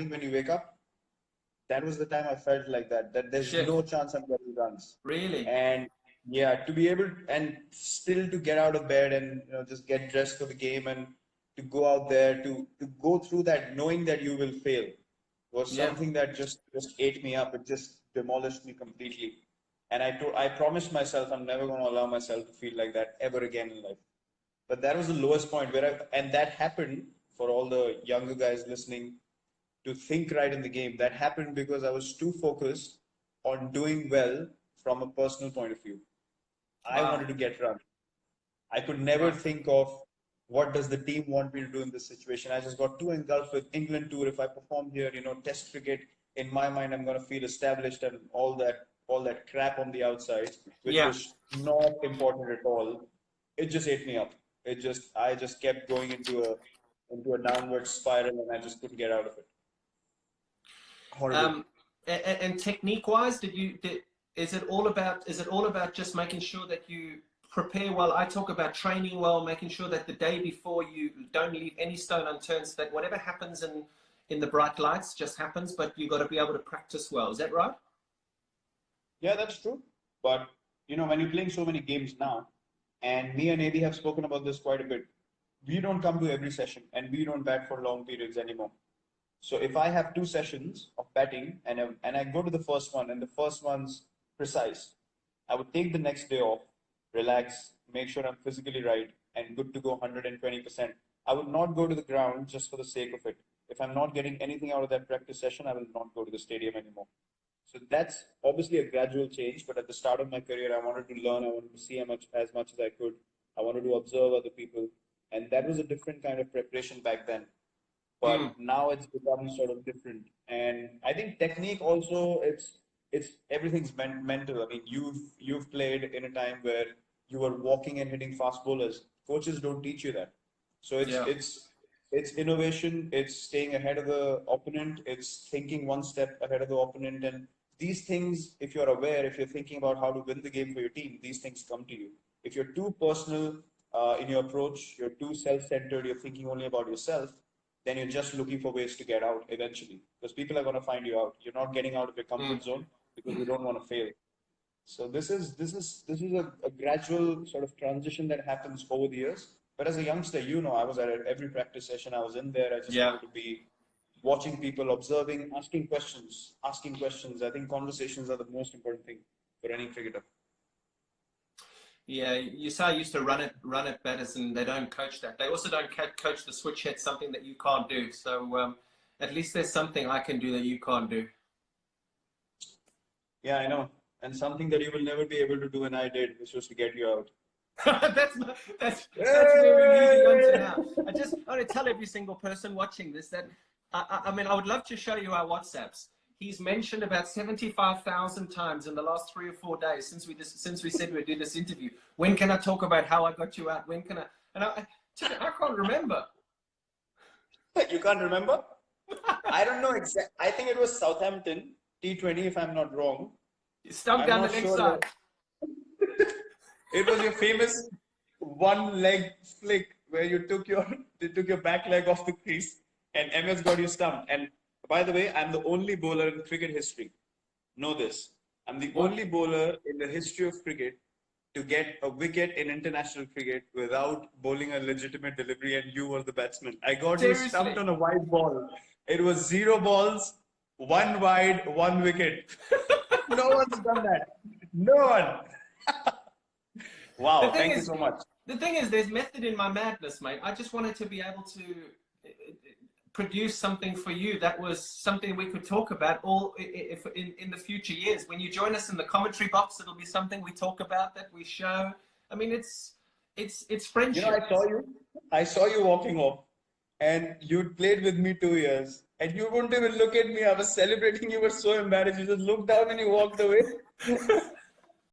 when you wake up, that was the time I felt like that there's no Shift. chance I'm getting runs. Really? And yeah, to be able and still to get out of bed and just get dressed for the game and to go out there to go through that knowing that you will fail was Yeah. something that just ate me up. It just demolished me completely. And I promised myself I'm never going to allow myself to feel like that ever again in life. But that was the lowest point and that happened for all the younger guys listening to think right in the game. That happened because I was too focused on doing well from a personal point of view. I Wow. wanted to get run. I could never Right. think of what does the team want me to do in this situation. I just got too engulfed with England tour. If I perform here, Test cricket, in my mind, I'm going to feel established and all that crap on the outside, which Yeah. was not important at all. It just ate me up. I just kept going into a downward spiral, and I just couldn't get out of it. Horrible. Um, and technique wise, is it all about just making sure that you prepare well? I talk about training well, making sure that the day before you don't leave any stone unturned, so that whatever happens in the bright lights just happens, but you've got to be able to practice well. Is that right? Yeah, that's true. But when you're playing so many games now, and me and AB have spoken about this quite a bit, we don't come to every session and we don't bat for long periods anymore. So if I have two sessions of batting and I go to the first one and the first one's precise, I would take the next day off, relax, make sure I'm physically right and good to go 120%. I would not go to the ground just for the sake of it. If I'm not getting anything out of that practice session, I will not go to the stadium anymore. So that's obviously a gradual change, but at the start of my career, I wanted to learn, I wanted to see as much as I could. I wanted to observe other people, and that was a different kind of preparation back then. Mm. But now it's become sort of different, and I think technique also it's everything's mental. I mean, you've played in a time where you were walking and hitting fast bowlers. Coaches don't teach you that, so it's Yeah. it's it's innovation. It's staying ahead of the opponent. It's thinking one step ahead of the opponent. And these things, if you're aware, if you're thinking about how to win the game for your team, these things come to you. If you're too personal in your approach, you're too self-centered, you're thinking only about yourself, then you're just looking for ways to get out eventually. Because people are going to find you out. You're not getting out of your Mm. comfort zone because you don't want to fail. So this is a gradual sort of transition that happens over the years. But as a youngster, I was at every practice session. I was in there. I just Yeah. wanted to be watching people, observing, asking questions, asking questions. I think conversations are the most important thing for any cricketer. Yeah, you say I used to run it batters, and they don't coach that. They also don't coach the switch hit, something that you can't do. So at least there's something I can do that you can't do. Yeah, I know. And something that you will never be able to do, and I did, which was to get you out. That's where we're moving on to now. I want to tell every single person watching this that I mean I would love to show you our WhatsApps. He's mentioned about 75,000 times in the last 3 or 4 days since we said we'd do this interview. When can I talk about how I got you out? When can I? And I can't remember. You can't remember? I don't know exactly. I think it was Southampton T20, if I'm not wrong. Stump I'm down the not next sure. side. It was your famous one leg flick where you took your back leg off the crease and MS got you stumped. And by the way, I'm the only bowler in cricket history. Know this. I'm the What? only bowler in the history of cricket to get a wicket in international cricket without bowling a legitimate delivery, and you were the batsman. I got you stumped Seriously. on a wide ball. It was 0 balls, one wide, one wicket. No one's done that. No one. The Wow, thing thank you is, so much. the thing is, there's method in my madness, mate. I just wanted to be able to produce something for you that was something we could talk about all if in the future years. When you join us in the commentary box, it'll be something we talk about that we show. I mean, it's friendship. I saw you walking off, and you'd played with me 2 years, and you wouldn't even look at me. I was celebrating. You were so embarrassed. You just looked down and you walked away.